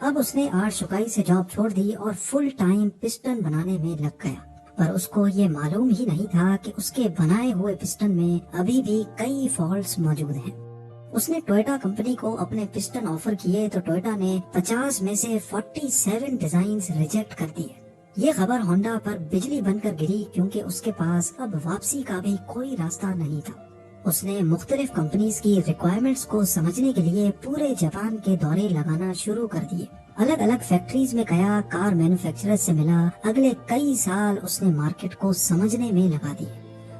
اب اس نے آرٹ شکائی سے جاب چھوڑ دی اور فل ٹائم پسٹن بنانے میں لگ گیا، پر اس کو یہ معلوم ہی نہیں تھا کہ اس کے بنائے ہوئے پسٹن میں ابھی بھی کئی فالٹس موجود ہیں۔ اس نے ٹوئٹا کمپنی کو اپنے پسٹن آفر کیے تو ٹوئٹا نے 50 میں سے 47 ڈیزائنز ریجیکٹ کر دیے۔ یہ خبر ہونڈا پر بجلی بن کر گری کیونکہ اس کے پاس اب واپسی کا بھی کوئی راستہ نہیں تھا۔ اس نے مختلف کمپنیز کی ریکوائرمنٹس کو سمجھنے کے لیے پورے جاپان کے دورے لگانا شروع کر دیے، الگ الگ فیکٹریز میں گیا، کار مینوفیکچرر سے ملا، اگلے کئی سال اس نے مارکیٹ کو سمجھنے میں لگا دیے،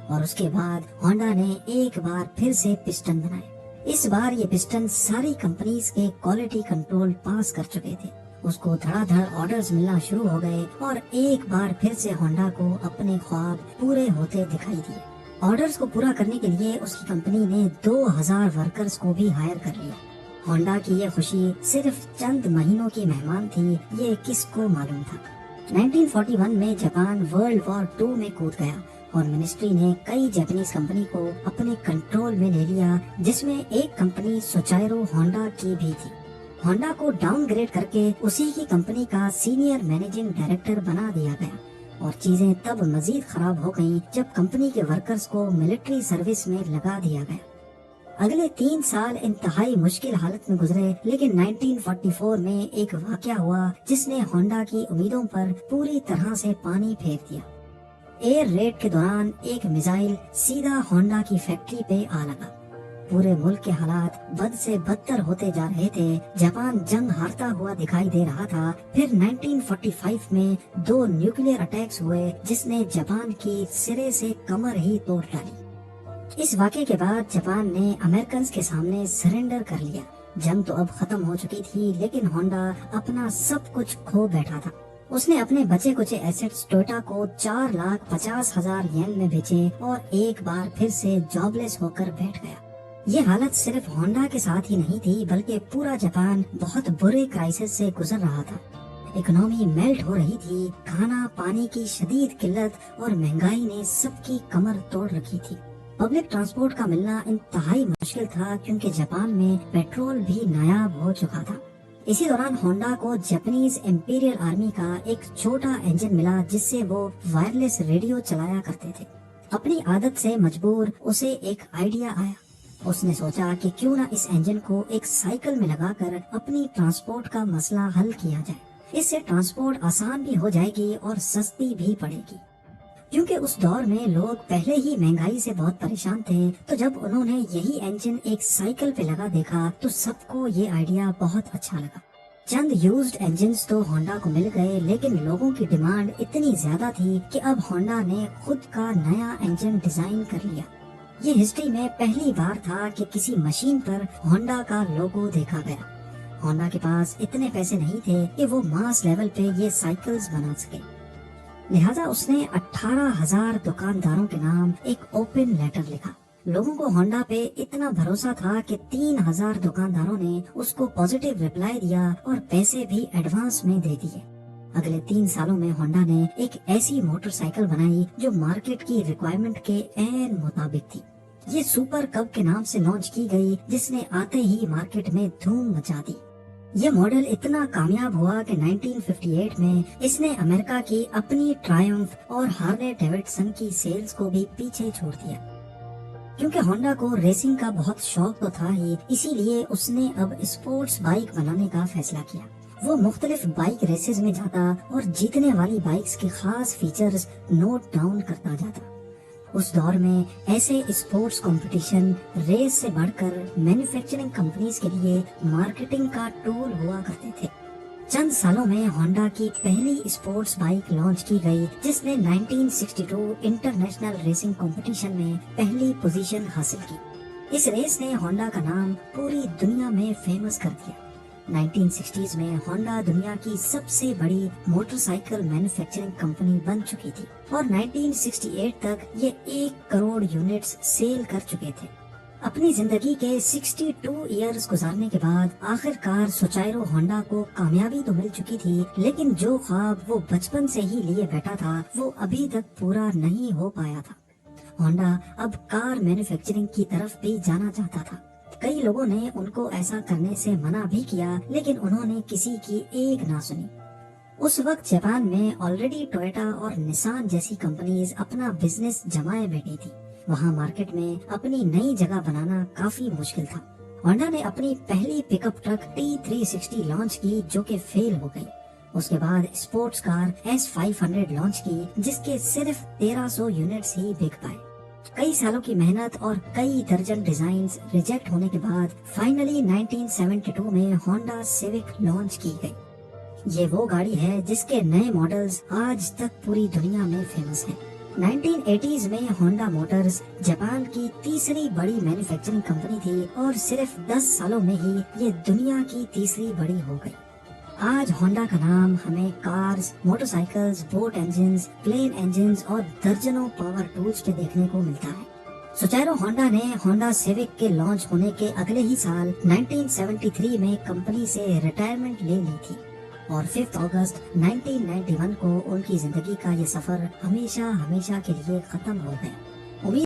اور اس کے بعد ہونڈا نے ایک بار پھر سے پسٹن بنائے۔ اس بار یہ پسٹن ساری کمپنیز کے کوالٹی کنٹرول پاس کر چکے تھے۔ اس کو دھڑا دھڑ آرڈرز ملنا شروع ہو گئے اور ایک بار پھر سے ہونڈا کو اپنے خواب پورے ہوتے دکھائی دیے۔ آرڈرز کو پورا کرنے کے لیے اس کی کمپنی نے 2000 ورکرز کو بھی ہائر کر لیا۔ ہونڈا کی یہ خوشی صرف چند مہینوں کی مہمان تھی، یہ کس کو معلوم تھا۔ 1941 میں جاپان ورلڈ وار 2 میں کود گیا اور منسٹری نے کئی جاپانیز کمپنی کو اپنے کنٹرول میں لے لیا، جس میں ایک کمپنی سوچائرو ہونڈا کی بھی تھی۔ ہونڈا کو ڈاؤن گریڈ کر کے اسی کی کمپنی کا سینئر مینیجنگ ڈائریکٹر بنا دیا گیا، اور چیزیں تب مزید خراب ہو گئیں جب کمپنی کے ورکرز کو ملٹری سروس میں لگا دیا گیا۔ اگلے 3 سال انتہائی مشکل حالت میں گزرے، لیکن 1944 میں ایک واقعہ ہوا جس نے ہونڈا کی امیدوں پر پوری طرح سے پانی پھیر دیا۔ ایئر ریڈ کے دوران ایک میزائل سیدھا ہونڈا کی فیکٹری پہ آ لگا۔ پورے ملک کے حالات بد سے بدتر ہوتے جا رہے تھے، جاپان جنگ ہارتا ہوا دکھائی دے رہا تھا۔ پھر 1945 میں 2 نیوکلیئر اٹیکس ہوئے جس نے جاپان کی سرے سے کمر ہی توڑ ڈالی۔ اس واقعے کے بعد جاپان نے امریکنز کے سامنے سرنڈر کر لیا۔ جنگ تو اب ختم ہو چکی تھی، لیکن ہونڈا اپنا سب کچھ کھو بیٹھا تھا۔ اس نے اپنے بچے کچے ایسٹس ٹوئٹا کو 4,50,000 ین میں بیچے اور ایک بار پھر سے جاب لیس ہو کر بیٹھ گیا۔ یہ حالت صرف ہونڈا کے ساتھ ہی نہیں تھی، بلکہ پورا جاپان بہت برے کرائسس سے گزر رہا تھا۔ اکنامی میلٹ ہو رہی تھی، کھانا پانی کی شدید قلت اور مہنگائی نے سب کی کمر توڑ رکھی تھی۔ پبلک ٹرانسپورٹ کا ملنا انتہائی مشکل تھا کیونکہ جاپان میں پیٹرول بھی نایاب ہو چکا تھا۔ اسی دوران ہونڈا کو جاپانیز امپیریل آرمی کا ایک چھوٹا انجن ملا جس سے وہ وائرلیس ریڈیو چلایا کرتے تھے۔ اپنی عادت سے مجبور اسے ایک آئیڈیا آیا۔ اس نے سوچا کہ کیوں نہ اس انجن کو ایک سائیکل میں لگا کر اپنی ٹرانسپورٹ کا مسئلہ حل کیا جائے۔ اس سے ٹرانسپورٹ آسان بھی ہو جائے گی اور سستی بھی پڑے گی۔ کیونکہ اس دور میں لوگ پہلے ہی مہنگائی سے بہت پریشان تھے، تو جب انہوں نے یہی انجن ایک سائیکل پہ لگا دیکھا تو سب کو یہ آئیڈیا بہت اچھا لگا۔ چند یوزڈ انجنز تو ہونڈا کو مل گئے، لیکن لوگوں کی ڈیمانڈ اتنی زیادہ تھی کہ اب ہونڈا نے خود کا نیا انجن ڈیزائن کر لیا۔ یہ ہسٹری میں پہلی بار تھا کہ کسی مشین پر ہونڈا کا لوگو دیکھا گیا۔ ہونڈا کے پاس اتنے پیسے نہیں تھے کہ وہ ماس لیول پہ یہ سائیکلز بنا سکے، لہٰذا اس نے 18,000 دکانداروں کے نام ایک اوپن لیٹر لکھا۔ لوگوں کو ہونڈا پہ اتنا بھروسہ تھا کہ 3,000 دکانداروں نے اس کو پازیٹیو ریپلائی دیا اور پیسے بھی ایڈوانس میں دے دیے۔ اگلے 3 سالوں میں ہونڈا نے ایک ایسی موٹر سائیکل بنائی جو مارکیٹ کی ریکوائرمنٹ کے عین مطابق تھی۔ یہ سپر کب کے نام سے لانچ کی گئی، جس نے آتے ہی مارکیٹ میں دھوم مچا دی۔ یہ ماڈل اتنا کامیاب ہوا کہ 1958 میں اس نے امریکہ کی اپنی ٹرائمف اور ہارلے ڈیوڈسن کی سیلز کو بھی پیچھے چھوڑ دیا۔ کیونکہ ہونڈا کو ریسنگ کا بہت شوق تو تھا ہی، اسی لیے اس نے اب اسپورٹس بائک بنانے کا فیصلہ کیا۔ وہ مختلف بائک ریسز میں جاتا اور جیتنے والی بائکس کے خاص فیچرز نوٹ ڈاؤن کرتا جاتا۔ اس دور میں ایسے اسپورٹس کمپٹیشن ریس سے بڑھ کر مینوفیکچرنگ کمپنیز کے لیے مارکیٹنگ کا ٹول ہوا کرتے تھے۔ چند سالوں میں ہونڈا کی پہلی اسپورٹس بائک لانچ کی گئی جس نے 1962 انٹرنیشنل ریسنگ کمپٹیشن میں پہلی پوزیشن حاصل کی۔ اس ریس نے ہونڈا کا نام پوری دنیا میں فیمس کر دیا۔ 1960s میں ہونڈا دنیا کی سب سے بڑی موٹر سائیکل مینوفیکچرنگ کمپنی بن چکی تھی اور 1968 تک یہ 1 کروڑ یونٹس سیل کر چکے تھے۔ اپنی زندگی کے 62 ایئرز گزارنے کے بعد آخر کار سوچائرو ہونڈا کو کامیابی تو مل چکی تھی، لیکن جو خواب وہ بچپن سے ہی لیے بیٹھا تھا وہ ابھی تک پورا نہیں ہو پایا تھا۔ ہونڈا اب کار مینوفیکچرنگ کی طرف بھی جانا چاہتا تھا۔ کئی لوگوں نے ان کو ایسا کرنے سے منع بھی کیا، لیکن انہوں نے کسی کی ایک نہ سنی۔ اس وقت جاپان میں آلریڈی ٹویوٹا اور نسان جیسی کمپنیز اپنا بزنس جمائے بیٹھی تھی۔ وہاں مارکیٹ میں اپنی نئی جگہ بنانا کافی مشکل تھا۔ ہونڈا نے اپنی پہلی پک اپ ٹرک T360 لانچ کی جو کہ فیل ہو گئی۔ اس کے بعد اسپورٹس کار S500 لانچ کی جس کے صرف 1300 یونٹس ہی بک پائے۔ کئی سالوں کی محنت اور کئی درجن ڈیزائنز ریجیکٹ ہونے کے بعد فائنلی 1972 میں ہونڈا سیوک لانچ کی گئی۔ یہ وہ گاڑی ہے جس کے نئے ماڈلز آج تک پوری دنیا میں فیمس ہیں۔ 1980s میں ہونڈا موٹرز جاپان کی تیسری بڑی مینوفیکچرنگ کمپنی تھی اور صرف 10 سالوں میں ہی یہ دنیا کی تیسری بڑی ہو گئی۔ آج ہونڈا کا نام ہمیں cars, motorcycles, boat engines, plane engines اور درجنوں پاور ٹولز پہ دیکھنے کو ملتا ہے۔ سوچائرو ہونڈا نے ہونڈا سیوک کے لانچ ہونے کے اگلے ہی سال 1973 میں کمپنی سے ریٹائرمنٹ لے لی تھی اور 5 اگست 1991 کو ان کی زندگی کا یہ سفر ہمیشہ کے لیے ختم ہو گیا۔